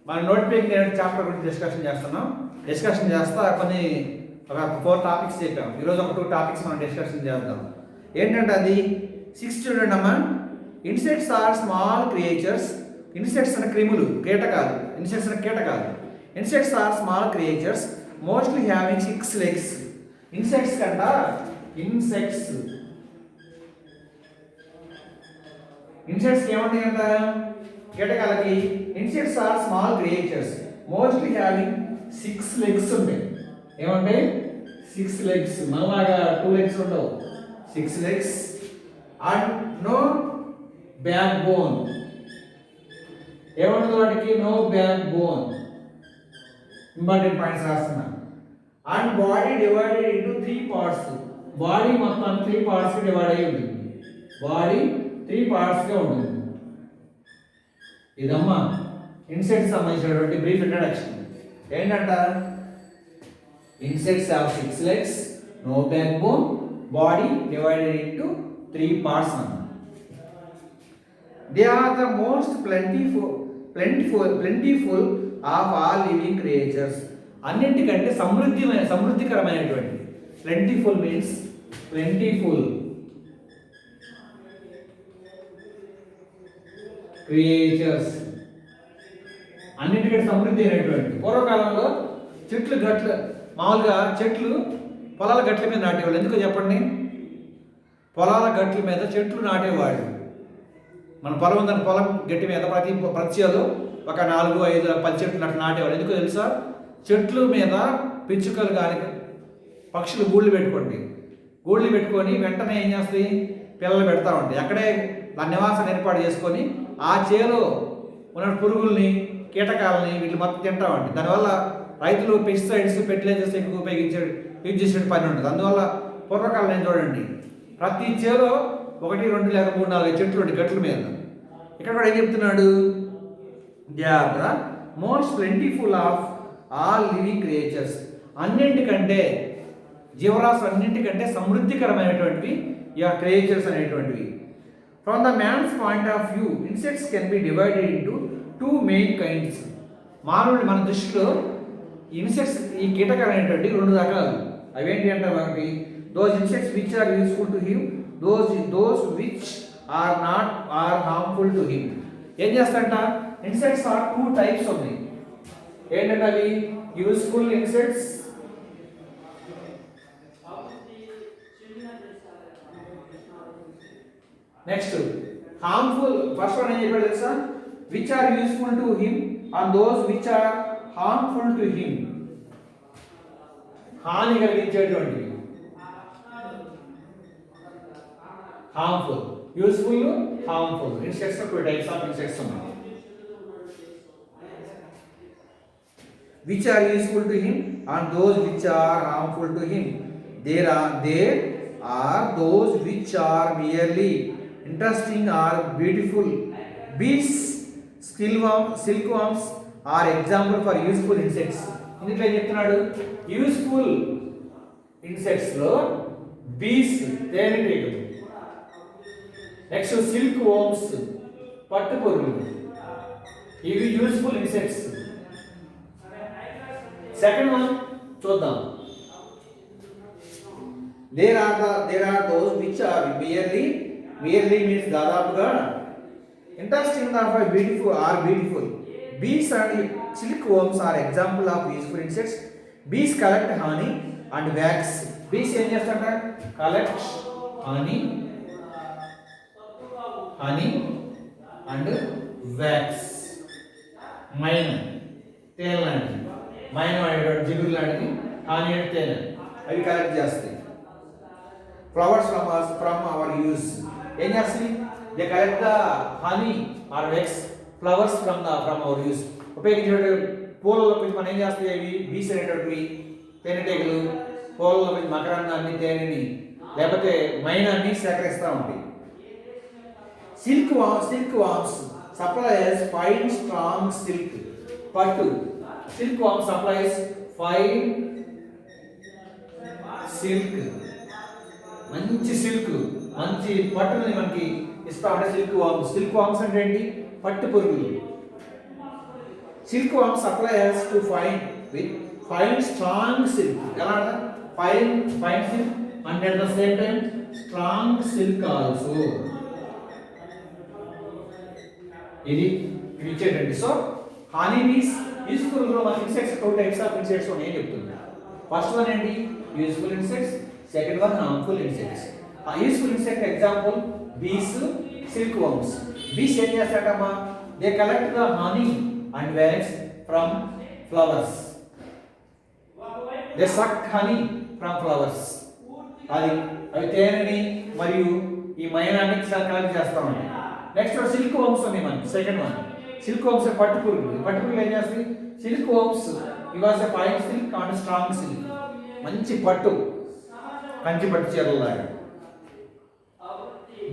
మన note packing chapter గురించి discussion చేస్తా కొన్ని ఒక 4 టాపిక్స్ చెప్పాం. ఈరోజు ఒక 2 టాపిక్స్ మనం డిస్కషన్ చేద్దాం. ఏంటంటే అది 6 చూడండి అమ్మా. Insects are small creatures. Insects అనే క్రిములు, కీటకాలు. Insects are small creatures mostly having 6 legs. Insects ఏమంటాయంట కీటకాలకి? Insects are small creatures mostly having 6 legs ఉంటాయి. ఏమంటే 6 legs, మనలాగా 2 legs ఉండవు. 6 legs and no backbone. ఏమంటుంది వాటికి? No backbone. Important points రాస్తున్నా. And body divided into 3 parts. Body మొత్తం 3 parts డివైడ్ అయి ఉంటుంది. బాడీ 3 parts గా ఉంటుంది. ఇదమ్మా ఇన్సెక్ట్స్ సంబంధించినటువంటి బ్రీఫ్ ఇంట్రడక్షన్. ఏంటంట? Insects have 6 legs, no backbone, body divided into 3 parts. They are the most plentiful of all living creatures. అన్నింటికంటే సమృద్ధికరమైనటువంటి. Plentiful means creatures, అన్నింటికంటే సమృద్ధి అయినటువంటి. పూర్వకాలంలో మామూలుగా చెట్లు పొలాల గట్ల మీద నాటేవాళ్ళు. ఎందుకో చెప్పండి? పొలాల గట్ల మీద చెట్లు నాటేవాళ్ళు. మన పొలం ఉందని పొలం గట్టి మీద ప్రతి ఒక 4, 5, 10 చెట్లు నాటేవాళ్ళు. ఎందుకో తెలుసా? చెట్లు మీద పిచ్చుకలు కానీ పక్షులు గూళ్ళు పెట్టుకొని వెంటనే ఏం చేస్తాయి? పిల్లలు పెడతా ఉంటాయి. అక్కడే దాని నివాసాన్ని ఏర్పాటు చేసుకొని ఆ చేలో ఉన్న పురుగుల్ని, కీటకాలని వీటిని మొత్తం తింటా ఉంటాయి. దానివల్ల రైతులు పెస్టిసైడ్స్, ఫెర్టిలైజర్స్ ఎక్కువ యూజ్ చేసే పని ఉంటుంది. అందువల్ల పూర్వకాలం నేను చూడండి, ప్రతి చేలో 1, 2 లేక 3, 4 చెట్లు ఉంటాయి గట్ల మీద. ఇక్కడ కూడా ఏం చెప్తున్నాడు? They are the most plentiful of all living creatures. అన్నింటికంటే జీవరాశులు అన్నింటికంటే సమృద్ధికరమైనటువంటివి ఈ క్రియేచర్స్ అనేటువంటివి. From the man's point of view insects can be divided into 2 main kinds. మానవుడి మన దృష్టిలో ఇన్సెక్ట్స్, ఈ కీటకాలు అనేటువంటి 2 రకాలు. అవేంటి అంటే ఒకటి those insects which are useful to him, those which are not are harmful to him. ఏం చేస్తారంట? ఇన్సెక్ట్స్ ఆర్ 2 types ఉన్నాయి. ఏంటంటే అవి useful insects, next harmful. First one ఏం చెప్పాడు తెలుసా? Which are useful to him and those which are harmful to him. హాని కలిగించేటువంటివి. Harmful, useful, harmful. Insects 2 types of insects ఉన్నాయి. Which are useful to him and those which are harmful to him. There are those which are merely interesting or beautiful. Bees, silkworms are example for useful insects. ఇందులో ఏం చెప్తున్నాడు? Useful insects లో బీస్, తేనెటీగలు. Next silk వోమ్స్, పట్టు పురుగులు. ఇవి useful insects. Second one చూద్దాం. There are those which are merely means దాదాపుగా interesting of beautiful. Bees and silkworms are example of useful insects. Bees collect honey and wax. Bees ఏం చేస్తారంట? Collect honey and wax. Mine, తేనె లాంటిది. Mine అనేటువంటి జిగురు లాంటిది, హాని అంటే తేనె. అవి కలెక్ట్ చేస్తాయి. Flowers from our use. ఏం చేస్తాయి? They collect the honey or wax flowers from our use. ఉపయోగించే పూలలో మనం ఏం చేస్తాయి? అవి బీస్ అనేటువంటివి, తేనెటీగలు పూలలో మకరందాన్ని, తేనెని లేకపోతే మైనాన్ని సేకరిస్తూ ఉంటాయి. Silk worms supplies fine strong silk. పట్టు. సిల్క్ వామ్ సప్లైస్ ఫైన్ సిల్క్, మంచి సిల్క్, మంచి పట్టుని మనకి ఇస్తా ఉంటే సిల్క్ వామ్స్. సిల్క్ వామ్స్ అంటే ఏంటి? పట్టు పురుగులు. Silkworm supply his to fine with fine strong silk. ఎలా fine silk and at the same time strong silk also. ఇది ఇచ్చేటండి. సో హనీ బీస్ యూస్ఫుల్ లో మన ఇన్సెక్ట్స్ 2 టైప్స్ ఆఫ్ ఇన్సెక్ట్స్ ఉన్నాయి చెప్తున్నా. ఫస్ట్ వన్ ఏంటి useful insects, second one harmful insects. ఆ useful insect example bees, silkworms. బీస్ ఏం చేస్తాడమ్మా, they collect the honey and wax from flowers. They suck honey from flowers. అవి తేనెని మరియు ఈ మైనాన్ని కలెక్ట్ చేస్తా ఉంటాయి. నెక్స్ట్ సిల్క్ వర్మ్స్ ఉన్నాయి మనకి. సెకండ్ వన్ సిల్క్ వర్మ్స్ పట్టుపురుగులు ఏం చేస్తాయి, silkworms gives a fine silk and strong silk. మంచి పట్టు, కంచి పట్టు చీరలాగా.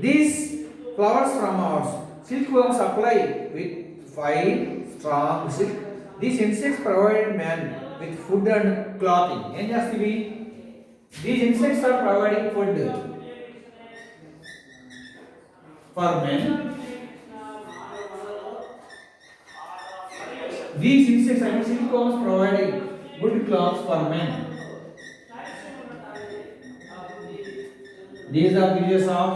These flowers from ours silkworms apply with fine strong silk. These insects provide man with food and clothing. ఏం చేస్తాయి, these insects are providing food for men. These insects and silkworms providing good clothes for men. These are uses of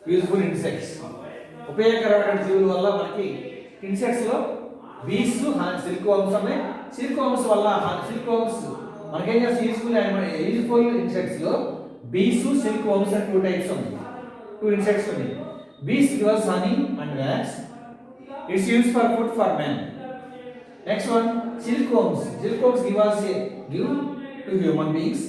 useful insects. ఉపయోగకరమైన జీవుల వల్ల మనకి insects లో బీస్, silk worms ఉన్నాయి. Silk worms వల్ల మనకేం చేస్తాయి, యూస్ఫుల్ ఇన్సెక్ట్స్ లో బీస్, సిల్క్ వర్మ్స్ అని 2 టైప్స్ ఉన్నాయి. 2 ఇన్సెక్ట్స్ ఉన్నాయి. బీస్ gives honey and wax. It's used for food for men. Next one, silkworms. Silkworms give to human beings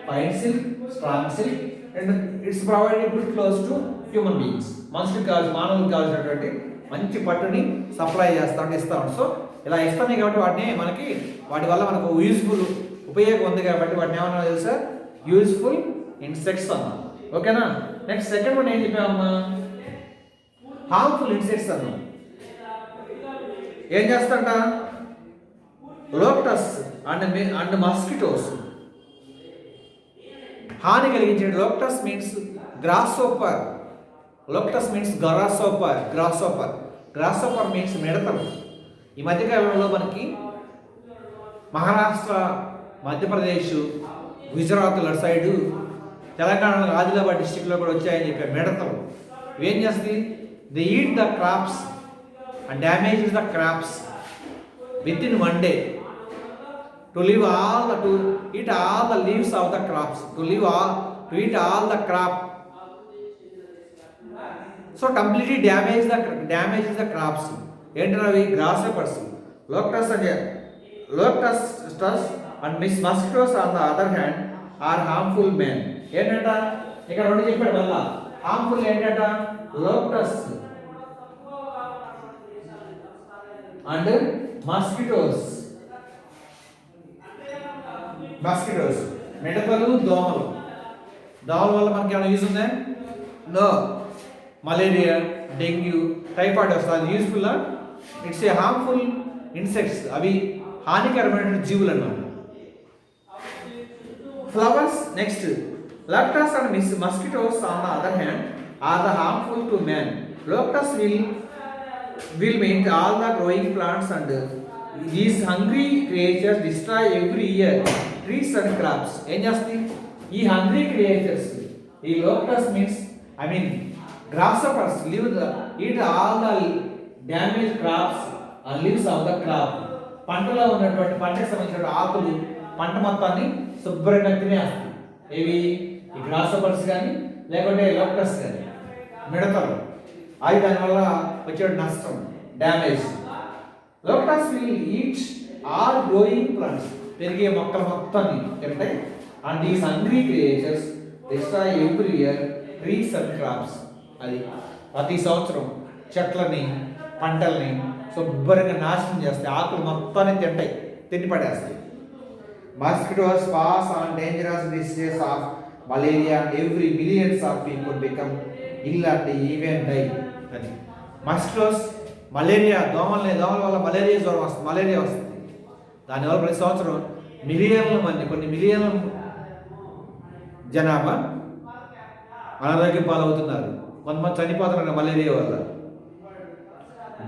fine silk, strong silk, and it's provided good clothes to human beings. మానవులకు కావాల్సినటువంటి మంచి పట్టుని supply ఇస్తాం. So ఇలా ఇస్తాయి కాబట్టి వాటి వల్ల మనకు ఉపయోగం ఉంది కాబట్టి వాటిని ఏమన్నా తెలుసా, యూస్ఫుల్ ఇన్సెక్ట్స్ అన్నా. ఓకేనా. నెక్స్ట్ సెకండ్ వన్ ఏం చెప్పామమ్మా, హార్మ్ఫుల్ ఇన్సెక్ట్స్ అన్నా. ఏం చేస్తాంట, లోటస్ అండ్ మస్కిటోస్. హాని కలిగించే lotus means grasshopper. Lotus means grasshopper means మిడతలు. ఈ మధ్యకాలంలో మనకి మహారాష్ట్ర, మధ్యప్రదేశ్, గుజరాత్ అటు సైడు, తెలంగాణలో ఆదిలాబాద్ డిస్టిక్లో కూడా వచ్చాయని చెప్పారు మిడతలు. ఏం చేస్తుంది, they eat the crops and damages the crops within 1 day to eat all the leaves of the crops, to eat all the crop. So completely damages the crops. ఏంటవి, grasshoppers, locusts and mosquitoes on the other hand are harmful men. ఏంటంట ఇక్కడ 2 చెప్పాడు. మళ్ళా harmful ఏంటంట, locusts and mosquitoes. మిడతలు, దోమల వల్ల మనకి ఏమైనా యూజ్ ఉందా, నో. మలేరియా, డెంగ్యూ, టైఫాయిడ్ వస్తుంది. అది useful, it's a harmful insects. అవి హానికరమైన జీవులు అన్నమాట. Flowers next, locusts and mosquitoes on the other hand are the harmful to man. Locusts will meet all the growing plants and these hungry creatures destroy every year trees and crops. ఏం చేస్తాయి, ఈ hungry creatures, ఈ lotus means grasshoppers eat all the damaged crops and leaves of the crop. పంటలో ఉన్నటువంటి పంటకు సంబంధించిన ఆకులు, పంట మొత్తాన్ని శుభ్రంగా తినేస్తాయి. ఇవి ఈ గ్రాస్హోపర్స్ కానీ లేకుంటే లోటస్ కానీ, మిడతలు. అది దానివల్ల వచ్చే నష్టం, damage. Lotus will eat all growing plants, పెరిగే మొక్కల మొత్తాన్ని తింటాయి. And these hungry creatures destroy every year trees and crops. అది ప్రతి సంవత్సరం చెట్లని, పంటల్ని శుభ్రంగా నాశనం చేస్తాయి. ఆకులు మొత్తాన్ని తిండి పడేస్తాయి. Mosquitoes pass on dangerous diseases of malaria and every millions of people become ill and even die. అది మస్కిటోస్, మలేరియా, దోమల వల్ల మలేరియా వస్తుంది. దానివల్ల ప్రతి సంవత్సరం కొన్ని మిలియన్ల జనాభా అనారోగ్యం పాలవుతున్నారు. కొంతమంది చనిపోతున్నారు మలేరియా వల్ల.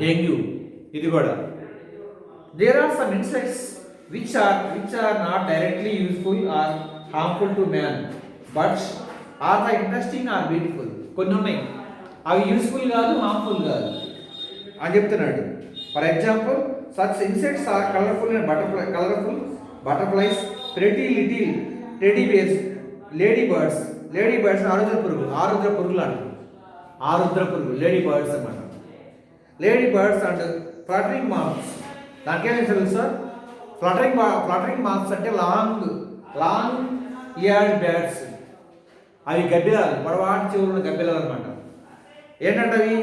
డెంగ్యూ ఇది కూడా There are some insects which are not directly useful or harmful to man, but are the interesting or beautiful. కొన్ని ఉన్నాయి అవి యూస్ఫుల్ కాదు హార్మ్ఫుల్ కాదు అని చెప్తున్నాడు. For example such insects are colourful butterflies, pretty little teddy bears, ladybirds ఆరుద్ర పురుగులు అంటారు. ఆరుద్ర పురుగు లేడీ బర్డ్స్ అన్నమాట. Ladybirds and fluttering moths. దానికి ఏం తెలుసు సార్? ఫ్లటరింగ్ మాత్స్ అంటే లాంగ్ ఇయర్డ్ బ్యాట్స్. అవి గబ్బిలాలు, పొడవాటి చెవులు గబ్బిలాలు అనమాట. ఏంటంటే అవి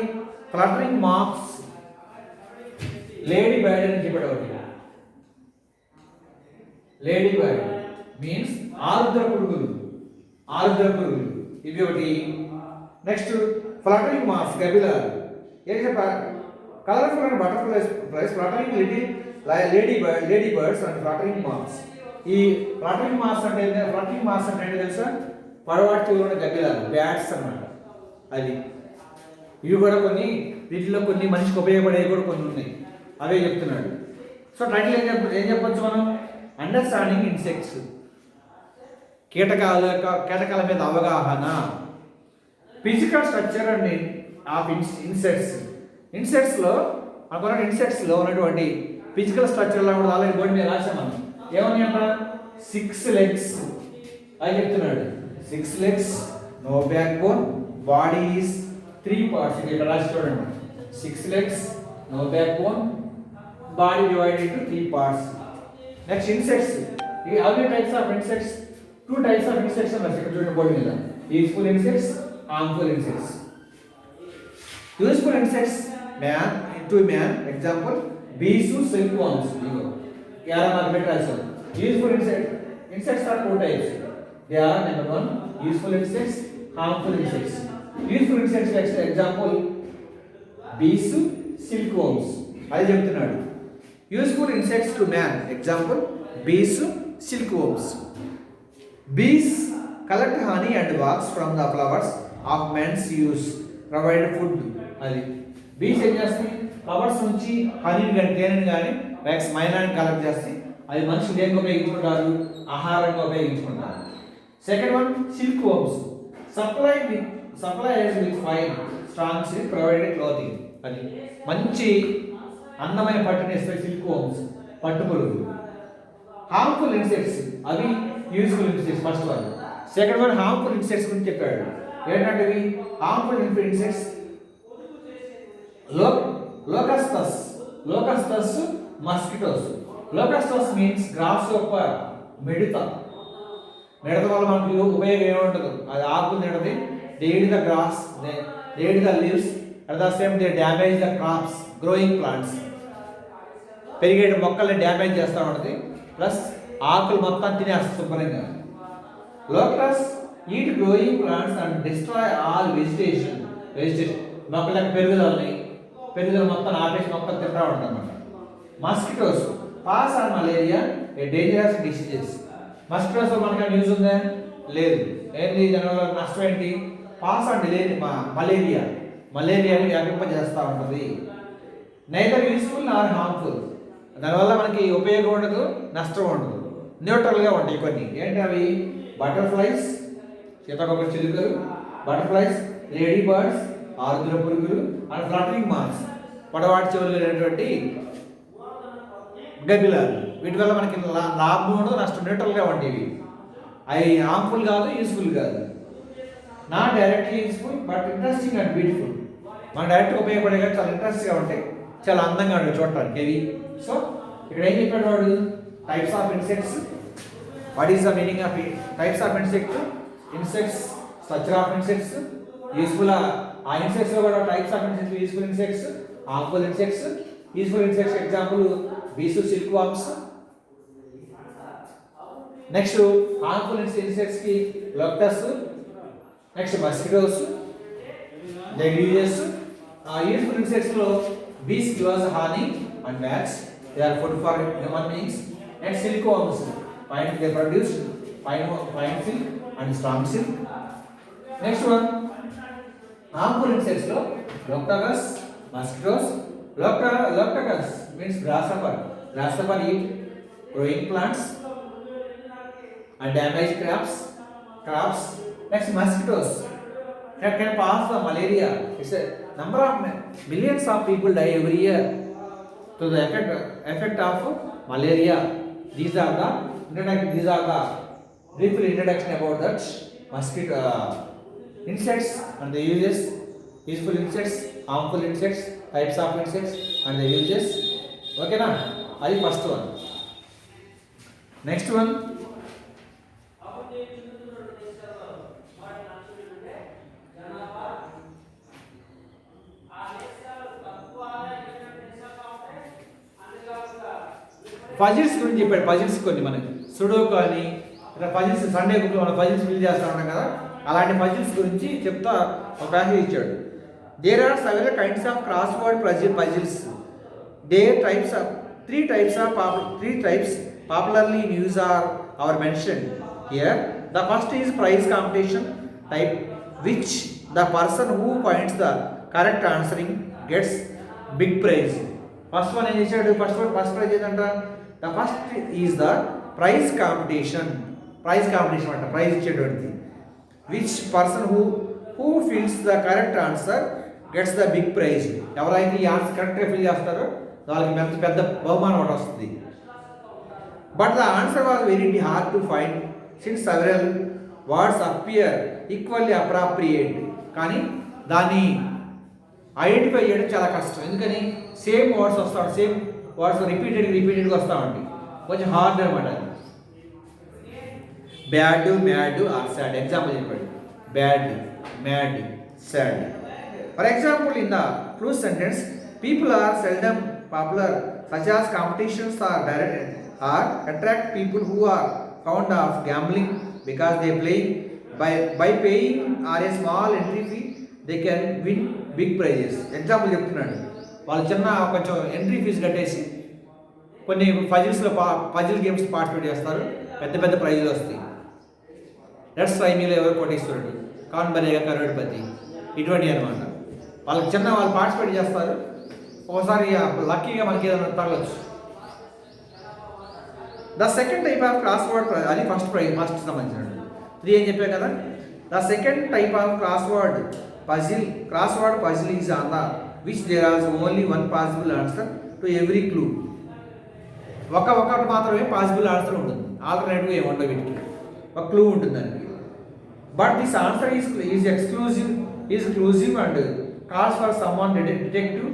ఫ్లటరింగ్ మాత్స్. లేడీ బర్డ్ అని చెప్పాడు ఒకటి. లేడీ బర్డ్ మీన్స్ ఆరుద్ర పురుగులు ఇవి ఒకటి. నెక్స్ట్ ఫ్లటరింగ్ మాత్స్ గబ్బిలాలు. ఏం చెప్పారు? Colourful and butterflies, fluttering ladybirds and fluttering moths. ఈ ఫ్లటరింగ్ మాత్స్ అంటే తెలుసా? పొడవాటి చెవులు గబ్బిలాలు, బ్యాట్స్ అన్నమాట. అది ఇవి కూడా కొన్ని, వీటిలో కొన్ని మనిషికి ఉపయోగపడేవి కూడా కొన్ని ఉన్నాయి. అవే చెప్తున్నాడు. సో టైటిల్ ఏం చెప్పొచ్చు మనం? Understanding insects. కీటకాల మీద అవగాహన. ఫిజికల్ స్ట్రక్చర్ అండ్ ఆఫ్ ఇన్సెక్ట్స్లో ఉన్నటువంటి ఫిజికల్ స్ట్రక్చర్లో కూడా ఆల్రెడీ బోర్డు మీద రాసాం మనం. ఏమని అంట? 6 legs అని చెప్తున్నాడు. 6 legs, no backbone, body is 3 parts. ఇక్కడ రాసి చూడండి. 6 legs, no backbone, body divided into 3 parts. Next insects. How many types of insects? 2 types of insects ఉన్నాయి ఇక్కడ చూడండి బోర్డు మీద. Useful insects, harmful insects. Useful insects to man, example bees, silkworms. Here are better. Useful insects are 2 types. They are number 1 useful insects, harmful insects. Useful insects like example bees, silkworms. అది చెప్తున్నాడు. Useful insects to man, example bees, silkworms. Bees collect honey and wax from the flowers of men's use, provide food. అది బీస్ ఏం చేస్తాయి? Flowers నుంచి హనీని కానీ తేనెని కానీ wax మైనాన్ని collect చేస్తాయి. అది మనుషులు దేనికి ఉపయోగించుకుంటారు? ఆహారంగా ఉపయోగించుకుంటారు. Second one silkworms. Supply with fine strong silk provided clothing. అది మంచి అందమైన పట్టుని ఇస్తాయి సిల్క్ వర్మ్స్, పట్టు పురుగులు. హార్మ్ఫుల్ ఇన్సెక్ట్స్ అవి useful insects. First one. Second one harmful insects గురించి చెప్పాడు. ఏంటంటే harmful insects locusts, mosquitoes. Locusts means grasshopper, మిడత వల్ల మనకు ఉపయోగం ఏముంటుంది? అది ఆకులు తినది. They eat the grass, they eat the leaves, at the same they damage the crops, growing plants. పెరిగే మొక్కల్ని డ్యామేజ్ చేస్తూ ఉంటుంది. ప్లస్ ఆకులు మొత్తం తినేస్తుంది శుభ్రంగా. Locus eat growing plants and destroy all vegetation. మొక్కలకు పెరుగుదల మొత్తం ఆపేసి మొత్తం తింటా ఉంటుంది అన్నమాట. Mosquitoes pass on malaria, a dangerous diseases. Mosquitoes మనకి న్యూస్ ఉందా? లేదు. ఏంటి దానివల్ల నష్టం ఏంటి? పాస్ ఆన్ మలేరియాని వ్యాపింపజేస్తూ ఉంటుంది. Neither useful or harmful. దానివల్ల మనకి ఉపయోగం ఉండదు, నష్టం ఉండదు, న్యూట్రల్గా ఉంటాయి కొన్ని. ఏంటి అవి? బటర్ఫ్లైస్, సీతాకోక చిలుకలు, బటర్ఫ్లైస్, లేడీ బర్డ్స్, ఆరుద్ర పురుగులు, అండ్ ఫ్లటరింగ్ మాత్స్, పొడవాటి చెవులు లేనటువంటి గబ్బిలాలు. వీటి వల్ల మనకి లాభం ఉండదు, నష్టం, న్యూట్రల్గా ఉండేవి. అవి హార్మ్ఫుల్ కాదు, యూస్ఫుల్ కాదు. Not directly useful but interesting and beautiful. మనకు డైరెక్ట్గా ఉపయోగపడే కానీ చాలా ఇంట్రెస్ట్గా ఉంటాయి, చాలా అందంగా ఉంటాయి చూడటానికి అవి. సో ఇక్కడ ఏం చెప్పాడు వాడు? Types of insects. What is the meaning of types of insects, structure of insects, useful. ఆ ఇన్సెక్ట్స్లో కూడా types of insects, useful insects, harmful insects. Useful insects example bees, silkworms. Next harmful ఇన్సెక్ట్స్కి locusts, next mosquitoes, dengues. Useful ఇన్సెక్ట్స్లో bees gives honey and wax, they are food for human beings. Next silkworms, they produce fine silk and strong silk. Next one, harmful insects lo loctagus, mosquitoes, Locticus means grasshopper. Grasshopper eat growing plants and damage crops. Next, mosquitoes that can pass the malaria. It's a number of millions of people die every year to the effect of malaria. These are the brief introduction about that mosquito insects and the uses, useful insects, harmful insects, types of insects and the uses. Okay na? That is first one. Next one. Puzzles గురించి చెప్పాడు. Puzzles కొన్ని మనకి sudoku అని ఇట్లా puzzles Sunday బుక్లో మనం puzzles fill చేస్తూ ఉంటాం కదా, అలాంటి పజిల్స్ గురించి చెప్తా ఒక ప్యాసేజ్ ఇచ్చాడు. There are several kinds of crossword puzzles. There types of three types popularly in use are mentioned here. The first is prize competition type, which the person who points the correct answering gets big prize. First one ఏం చేశాడు? First prize ఏంటంట? The first is the prize competition అంట, prize ఇచ్చేటువంటిది. Which person who fills the correct answer gets the big prize. ఎవరైతే ఈ answer కరెక్ట్గా fill చేస్తారో వాళ్ళకి పెద్ద బహుమానం ఒకటి వస్తుంది. But the answer was very hard to find since several words appear equally appropriate. కానీ దాన్ని ఐడెంటిఫై చేయడం చాలా కష్టం. ఎందుకని? సేమ్ వర్డ్స్ వస్తాడు, సేమ్ వర్డ్స్ రిపీటెడ్గా వస్తామండి, కొంచెం హార్డ్ అనమాట. Bad, mad or sad. Example చెప్పండి. Bad, mad, sad. For example in the true sentence people are seldom popular such as competitions are attract people who are fond of gambling because they play by paying or a small entry fee they can win big prizes. Example చెప్తున్నాడు. వాళ్ళు చిన్న కొంచెం entry fee కట్టేసి కొన్ని puzzle games participate చేస్తారు, పెద్ద ప్రైజులు వస్తాయి. లెట్స్ ట్రై మీలో ఎవరు కోటేశ్వరుడు, కాన్ బనేగా కరోడ్పతి, ఇటువంటి అనమాట. వాళ్ళు పార్టిసిపేట్ చేస్తారు. ఒకసారి లక్కీగా మనకి ఏదైనా తగలచ్చు. The second type of crossword, అది ఫస్ట్ సంబంధించినది. 3 అని చెప్పే కదా. The second type of crossword puzzle is on the which there are only one possible answer to every clue. ఒకటి మాత్రమే పాసిబుల్ ఆన్సర్ ఉంటుంది, ఆల్టర్నేటివ్గా ఏముండవు వీటికి. ఒక క్లూ ఉంటుంది దానికి. But this answer is exclusive and calls for someone detective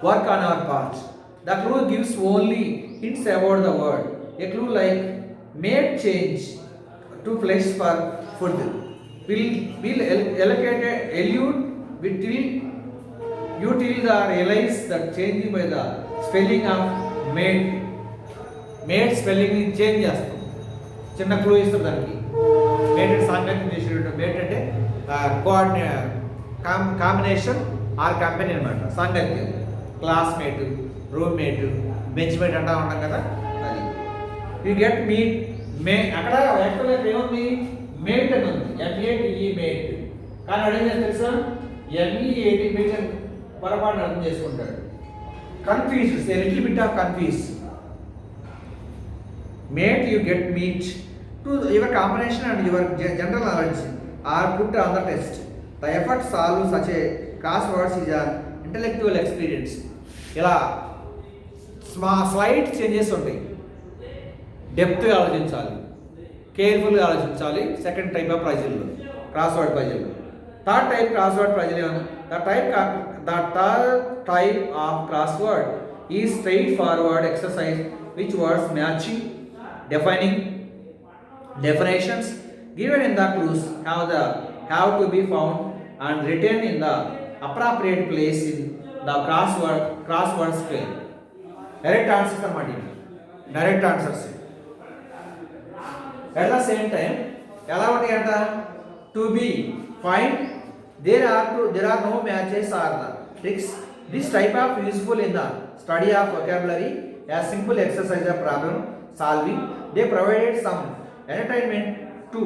work on our part. The clue gives only hints about the word. A clue like made change to flesh for food will elude till you realize that changing by the spelling of made spelling ni change చేస్తాం. చిన్న clue ఇస్తారు దానికి. Made అంటే సాంకేతిక చేసేటట్టు. Made అంటే combination are company అనమాట. సాంకేతిక క్లాస్మేట్, రూమ్మేట్, బెంచ్మేట్ అంటా ఉంటాం కదా, అది. యూ గెట్ మీట్ అక్కడ యాక్చువల్గా ఏముంది? మేట్ అని ఉంది, MATE మేట్. కానీ అడిగిన తెలుసా? MEAT మేట్ అని పొరపాటు అర్థం చేసుకుంటాడు. Confuse, a little bit of confuse. Mate, you get meet to your combination and your general knowledge are put on the test. The effort solve such a crosswords is are intellectual experience. ఇలా slight changes ఉంటాయి. డెప్త్గా ఆలోచించాలి, కేర్ఫుల్గా ఆలోచించాలి. Second type of పజిల్లో, crossword puzzle. Third type crossword puzzle ఏమన్నా? The third type of crossword is straightforward exercise which words matching defining definitions given in the clues have to be found and written in the appropriate place in the crossword square. Direct answers అన్నమాట. Direct answers. at the same time ఎలా ఉంటాయి అంట? to be find there are no matches or the tricks. This type of useful in the study of vocabulary as simple exercise of problem solving. They provided some entertainment too.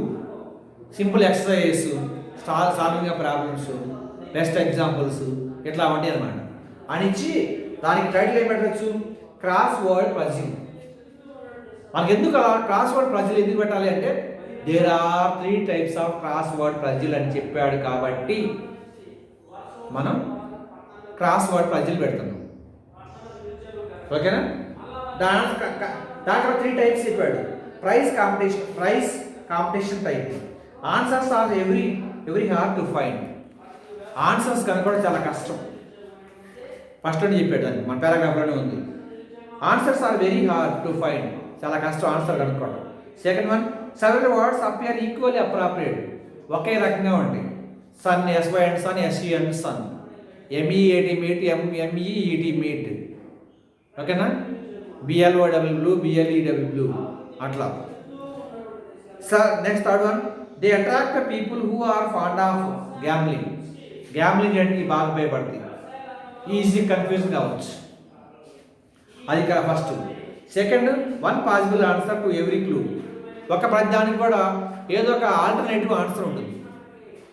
Simple exercise, solving of problems, best examples, ఇట్లా ఉంటాయి అన్నమాట. అని ఇచ్చి దానికి title ఏం పెట్టచ్చు, cross word puzzle. మనకి ఎందుకు అలా క్రాస్ వర్డ్ పజిల్ ఎందుకు పెట్టాలి అంటే there are 3 types of crossword puzzle అని చెప్పాడు కాబట్టి మనం క్రాస్ వర్డ్ పజిల్ పెడుతున్నాం. ఓకేనా? దాంట్లో 3 టైప్స్ చెప్పాడు. Prize competition type. Answers are every hard to find. Answers కనుక్కోవడం చాలా కష్టం. ఫస్ట్ అని చెప్పాడు, దాన్ని మన పారాగ్రాఫ్లోనే ఉంది. Answers are very hard to find. చాలా కష్టం ఆన్సర్ కనుక్కోవడం. Second one, several words appear equally appropriate. ఒకే రకంగా ఉంటాయి. Sun, S Y and sun, S E and sun, M E A T meet, M E E T meet. ఓకేనా? బిఎల్ఓడబ్ల్యూ, బిఎల్ఈడబ్ల్యూ అట్లా. Sir next third one, they attract the people who are fond of gambling. Gambling అంటే బాగా భయపడుతుంది, easy confuse కావచ్చు. అది first. Second, one possible answer to every clue. ఒక ప్రతిదానికి కూడా ఏదో ఒక ఆల్టర్నేటివ్ ఆన్సర్ ఉంటుంది,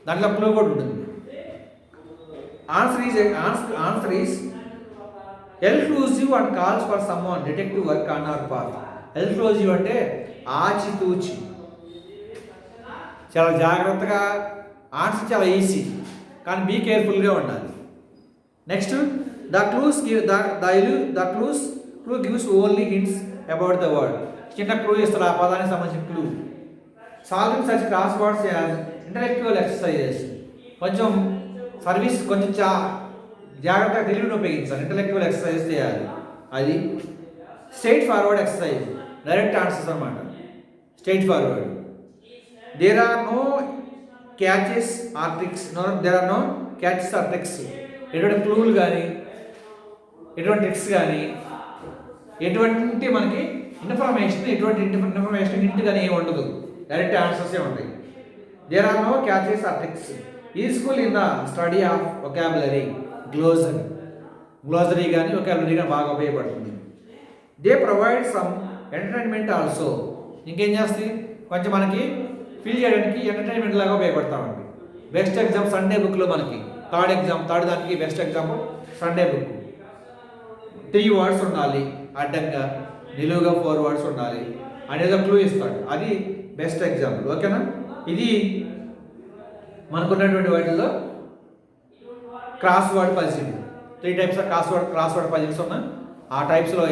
దాంట్లో క్లూ కూడా ఉంటుంది. Answer is elusive and calls for someone detective work on our part. Elusive అంటే ఆచితూచి, చాలా జాగ్రత్తగా. ఆన్సర్ చాలా ఈజీ కానీ బీ కేర్ఫుల్గా ఉండాలి. Next, the clue gives only hints about the word. చిన్న క్లూ ఇస్తారు, ఆ పదానికి సంబంధించిన క్లూ. Solving such crosswords as intellectual exercises. కొంచెం సర్వీస్, కొంచెం జాగ్రత్తగా తెలివిని ఉపయోగించాలి, ఇంటలెక్చువల్ ఎక్సర్సైజ్ చేయాలి. అది straightforward exercise, direct answers అన్నమాట. Straightforward. There are no catches or tricks. ఎటువంటి క్లూలు కానీ, ఎటువంటి ట్రిక్స్ కానీ, ఎటువంటి మనకి ఎటువంటి ఇన్ఫర్మేషన్ హింట్ కానీ ఏమి ఉండదు, డైరెక్ట్ ఆన్సర్సే ఉంటాయి. There are no catches or tricks. Useful in the study of vocabulary. Glossary కానీ వొకాబులరీ కానీ బాగా ఉపయోగపడుతుంది. They provide some entertainment also. ఇంకేం చేస్తాయి, కొంచెం మనకి ఫీల్ చేయడానికి ఎంటర్టైన్మెంట్ లాగా ఉపయోగపడతా ఉంది. బెస్ట్ ఎగ్జామ్ సండే బుక్లో మనకి థర్డ్ దానికి best example Sunday book. 3 words ఉండాలి, అడ్డంగా నిలువుగా 4 వర్డ్స్ ఉండాలి అనేది క్లూ ఇస్తాడు. అది బెస్ట్ ఎగ్జాంపుల్. ఓకేనా? ఇది మనకున్నటువంటి వాటిల్లో cross word puzzle. 3 types of crossword puzzles ఉన్నాయి. ఆ టైప్స్లో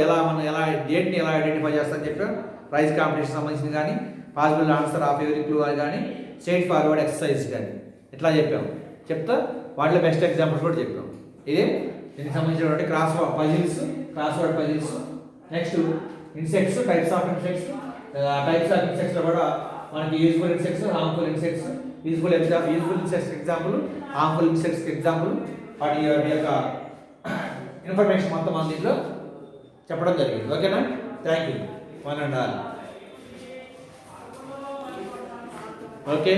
డేట్ని ఎలా ఐడెంటిఫై చేస్తారని చెప్పారు. ప్రైజ్ కాంపిటీషన్ సంబంధించింది కానీ, possible answer of every clue అని కానీ, స్ట్రైట్ ఫార్వర్డ్ ఎక్సర్సైజ్ కానీ ఇట్లా చెప్తా వాటిలో బెస్ట్ ఎగ్జాంపుల్స్ కూడా చెప్పాం. ఇదే దీనికి సంబంధించినటువంటి crossword puzzles. Next insects, types of ఇన్సెక్ట్స్లో కూడా మనకి useful insects, harmful insects. Useful insects example, harmful insects example, వాటి యొక్క ఇన్ఫర్మేషన్ మొత్తం మన దీంట్లో చెప్పడం జరిగింది. ఓకేనా? Thank you. 1 and all. Okay.